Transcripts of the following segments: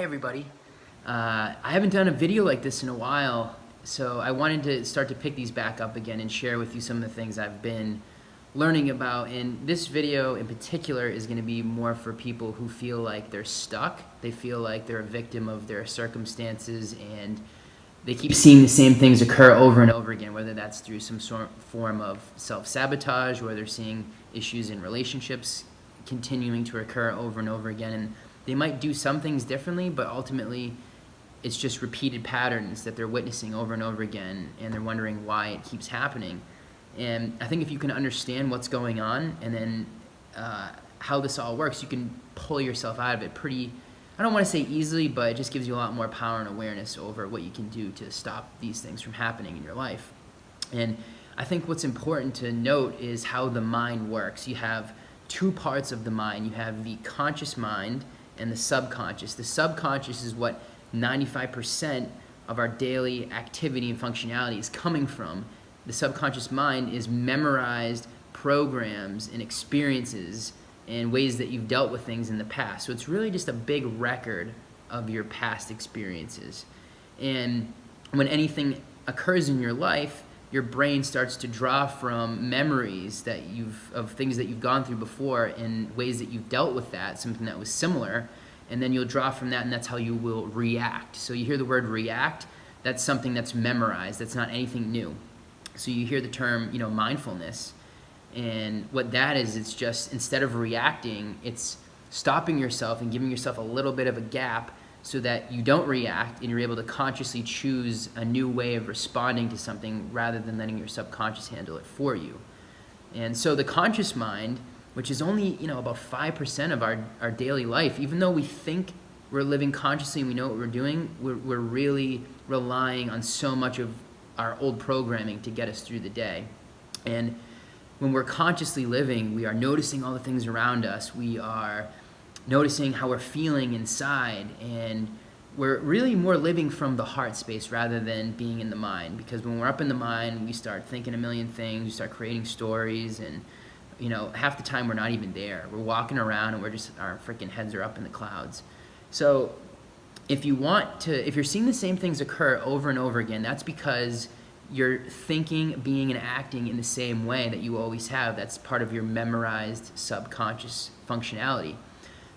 everybody. I haven't done a video like this in a while, so I wanted to start to pick these back up again and share with you some of the things I've been learning about. And this video in particular is going to be more for people who feel like they're stuck. They feel like they're a victim of their circumstances and they keep seeing the same things occur over and over again, whether that's through some form of self-sabotage, or they're seeing issues in relationships continuing to occur over and over again. And they might do some things differently, but ultimately it's just repeated patterns that they're witnessing over and over again, and they're wondering why it keeps happening. And I think if you can understand what's going on and then how this all works, you can pull yourself out of it pretty, I don't want to say easily, but it just gives you a lot more power and awareness over what you can do to stop these things from happening in your life. And I think what's important to note is how the mind works. You have two parts of the mind. You have the conscious mind and the subconscious. The subconscious is what 95% of our daily activity and functionality is coming from. The subconscious mind is memorized programs and experiences and ways that you've dealt with things in the past. So it's really just a big record of your past experiences. And when anything occurs in your life, your brain starts to draw from memories that of things that you've gone through before and ways that you've dealt with that, something that was similar, and then you'll draw from that, and that's how you will react. So you hear the word react, that's something that's memorized, that's not anything new. So you hear the term, mindfulness, and what that is, it's just, instead of reacting, it's stopping yourself and giving yourself a little bit of a gap so that you don't react and you're able to consciously choose a new way of responding to something rather than letting your subconscious handle it for you. And so the conscious mind, which is only about 5% of our daily life, even though we think we're living consciously and we know what we're doing, we're really relying on so much of our old programming to get us through the day. And when we're consciously living, we are noticing all the things around us. We are noticing how we're feeling inside, and we're really more living from the heart space rather than being in the mind, because when we're up in the mind, we start thinking a million things, we start creating stories, and half the time we're not even there. We're walking around and our freaking heads are up in the clouds. So if you're seeing the same things occur over and over again, that's because you're thinking, being, and acting in the same way that you always have. That's part of your memorized subconscious functionality.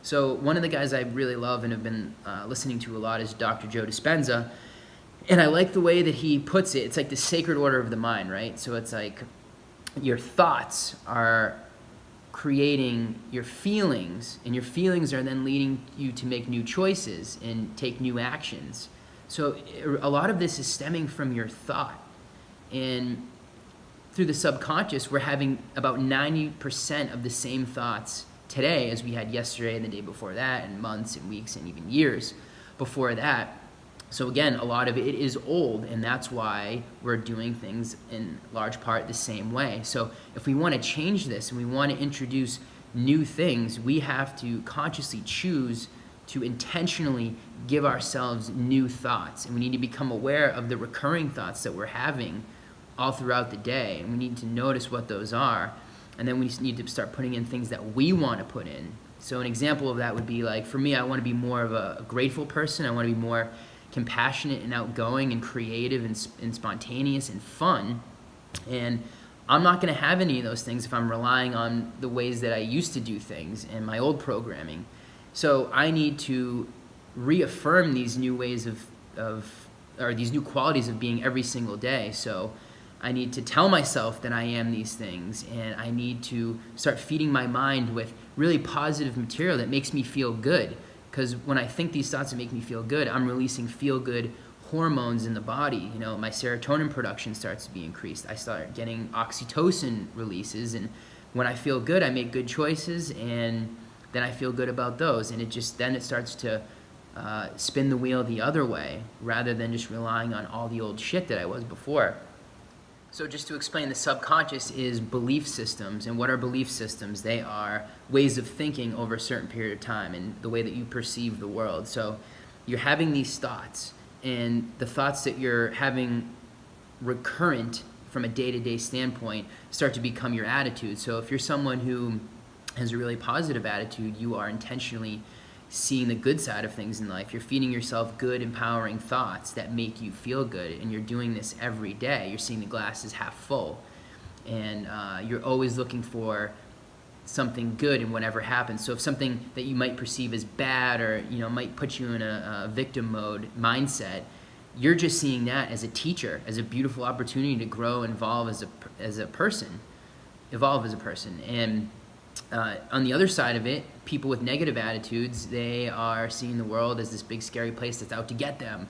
So one of the guys I really love and have been listening to a lot is Dr. Joe Dispenza. And I like the way that he puts it. It's like the sacred order of the mind, right? So it's like your thoughts are creating your feelings, and your feelings are then leading you to make new choices and take new actions. So a lot of this is stemming from your thought. And through the subconscious, we're having about 90% of the same thoughts today as we had yesterday and the day before that, and months and weeks and even years before that. So again, a lot of it is old, and that's why we're doing things in large part the same way. So if we want to change this and we want to introduce new things, we have to consciously choose to intentionally give ourselves new thoughts. And we need to become aware of the recurring thoughts that we're having all throughout the day. And we need to notice what those are. And then we just need to start putting in things that we want to put in. So an example of that would be, like, for me, I want to be more of a grateful person. I want to be more compassionate and outgoing and creative and spontaneous and fun. And I'm not going to have any of those things if I'm relying on the ways that I used to do things and my old programming. So I need to reaffirm these new ways or these new qualities of being every single day. So I need to tell myself that I am these things, and I need to start feeding my mind with really positive material that makes me feel good. Because when I think these thoughts that make me feel good, I'm releasing feel-good hormones in the body. My serotonin production starts to be increased. I start getting oxytocin releases, and when I feel good, I make good choices, and then I feel good about those. And then it starts to spin the wheel the other way, rather than just relying on all the old shit that I was before. So just to explain, the subconscious is belief systems. And what are belief systems? They are ways of thinking over a certain period of time and the way that you perceive the world. So you're having these thoughts, and the thoughts that you're having recurrent from a day-to-day standpoint start to become your attitude. So if you're someone who has a really positive attitude, you are intentionally seeing the good side of things in life. You're feeding yourself good, empowering thoughts that make you feel good, and you're doing this every day. You're seeing the glass is half full, and you're always looking for something good in whatever happens. So if something that you might perceive as bad, or might put you in a victim mode mindset, you're just seeing that as a teacher, as a beautiful opportunity to grow and evolve as a person. And on the other side of it, people with negative attitudes, they are seeing the world as this big scary place that's out to get them,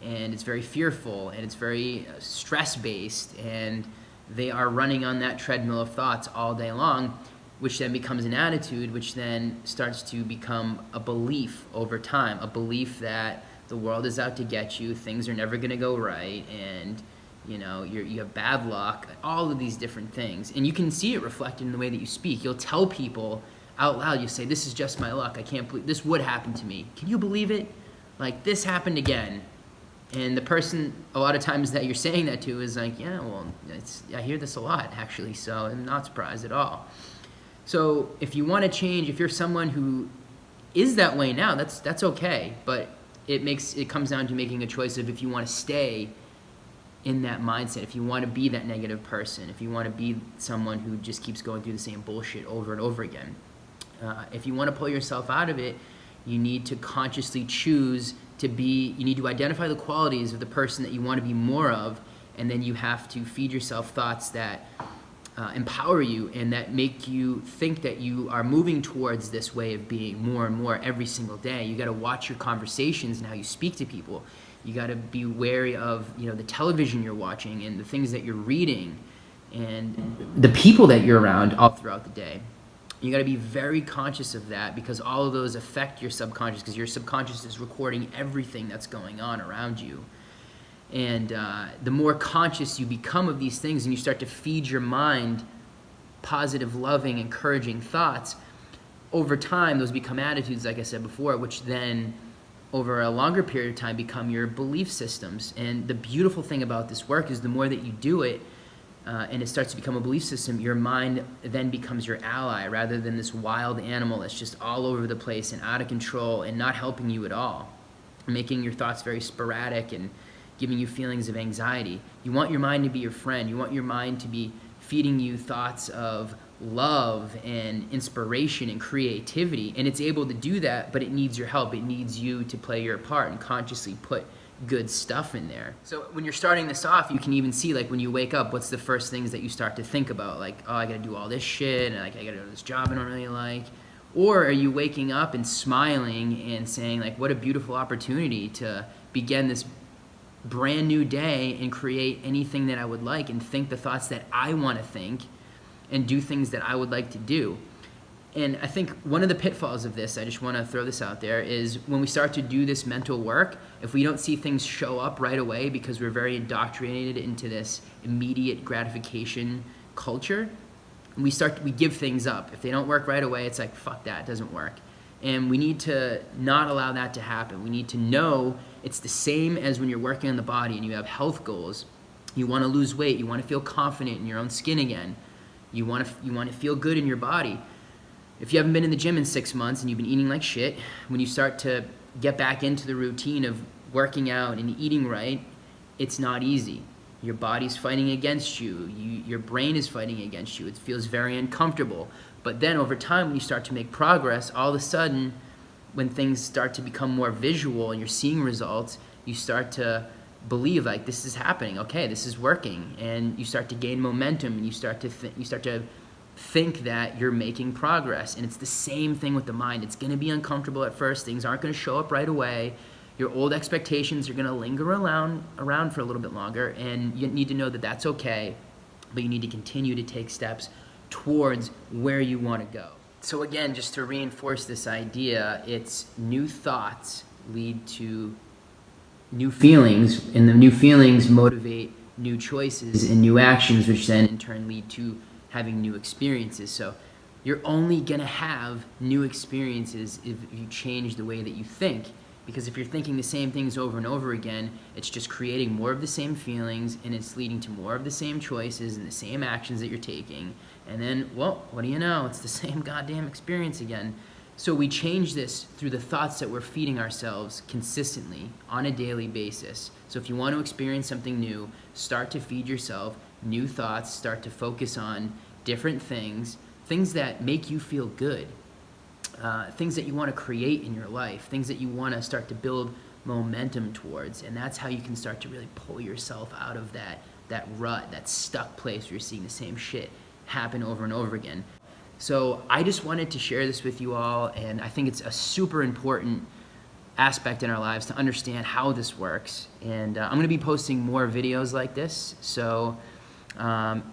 and it's very fearful, and it's very stress-based, and they are running on that treadmill of thoughts all day long, which then becomes an attitude, which then starts to become a belief over time, a belief that the world is out to get you, things are never going to go right, and you have bad luck, all of these different things. And you can see it reflected in the way that you speak. You'll tell people out loud, you say, this is just my luck, I can't believe, this would happen to me. Can you believe it? Like, this happened again. And the person, a lot of times that you're saying that to is like, yeah, well, I hear this a lot, actually, so I'm not surprised at all. So if you want to change, if you're someone who is that way now, that's okay. But it comes down to making a choice of if you want to stay in that mindset, if you want to be that negative person, if you want to be someone who just keeps going through the same bullshit over and over again. If you want to pull yourself out of it, you need to consciously choose you need to identify the qualities of the person that you want to be more of, and then you have to feed yourself thoughts that empower you and that make you think that you are moving towards this way of being more and more every single day. You got to watch your conversations and how you speak to people. You got to be wary of the television you're watching and the things that you're reading and the people that you're around all throughout the day. You got to be very conscious of that, because all of those affect your subconscious, because your subconscious is recording everything that's going on around you. And the more conscious you become of these things and you start to feed your mind positive, loving, encouraging thoughts, over time those become attitudes, like I said before, which then over a longer period of time become your belief systems. And the beautiful thing about this work is the more that you do it and it starts to become a belief system, your mind then becomes your ally rather than this wild animal that's just all over the place and out of control and not helping you at all, making your thoughts very sporadic and giving you feelings of anxiety. You want your mind to be your friend. You want your mind to be feeding you thoughts of love and inspiration and creativity. And it's able to do that, but it needs your help. It needs you to play your part and consciously put good stuff in there. So when you're starting this off, you can even see, like, when you wake up, what's the first things that you start to think about? Like, oh, I gotta do all this shit, and like, I gotta do this job I don't really like. Or are you waking up and smiling and saying, like, what a beautiful opportunity to begin this brand new day and create anything that I would like and think the thoughts that I want to think and do things that I would like to do. And I think one of the pitfalls of this, I just want to throw this out there, is when we start to do this mental work, if we don't see things show up right away because we're very indoctrinated into this immediate gratification culture, we give things up. If they don't work right away, it's like, fuck that, it doesn't work. And we need to not allow that to happen. We need to know it's the same as when you're working on the body and you have health goals. You want to lose weight. You want to feel confident in your own skin again. You want to feel good in your body. If you haven't been in the gym in 6 months and you've been eating like shit, when you start to get back into the routine of working out and eating right, it's not easy. Your body's fighting against you. Your brain is fighting against you. It feels very uncomfortable. But then over time, when you start to make progress, all of a sudden, when things start to become more visual and you're seeing results, you start to believe, like, this is happening. Okay, this is working. And you start to gain momentum, and you start to think that you're making progress. And it's the same thing with the mind. It's going to be uncomfortable at first. Things aren't going to show up right away. Your old expectations are going to linger around for a little bit longer, and you need to know that that's okay, but you need to continue to take steps towards where you want to go. So again, just to reinforce this idea, it's new thoughts lead to new feelings, and the new feelings motivate new choices and new actions, which then in turn lead to having new experiences. So you're only going to have new experiences if you change the way that you think. Because if you're thinking the same things over and over again, it's just creating more of the same feelings, and it's leading to more of the same choices and the same actions that you're taking. And then, well, what do you know? It's the same goddamn experience again. So we change this through the thoughts that we're feeding ourselves consistently on a daily basis. So if you want to experience something new, start to feed yourself new thoughts, start to focus on different things, things that make you feel good, things that you want to create in your life, things that you want to start to build momentum towards. And that's how you can start to really pull yourself out of that rut, that stuck place where you're seeing the same shit happen over and over again. So I just wanted to share this with you all, and I think it's a super important aspect in our lives to understand how this works. And I'm going to be posting more videos like this. So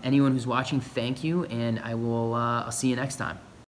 anyone who's watching, thank you, and I'll see you next time.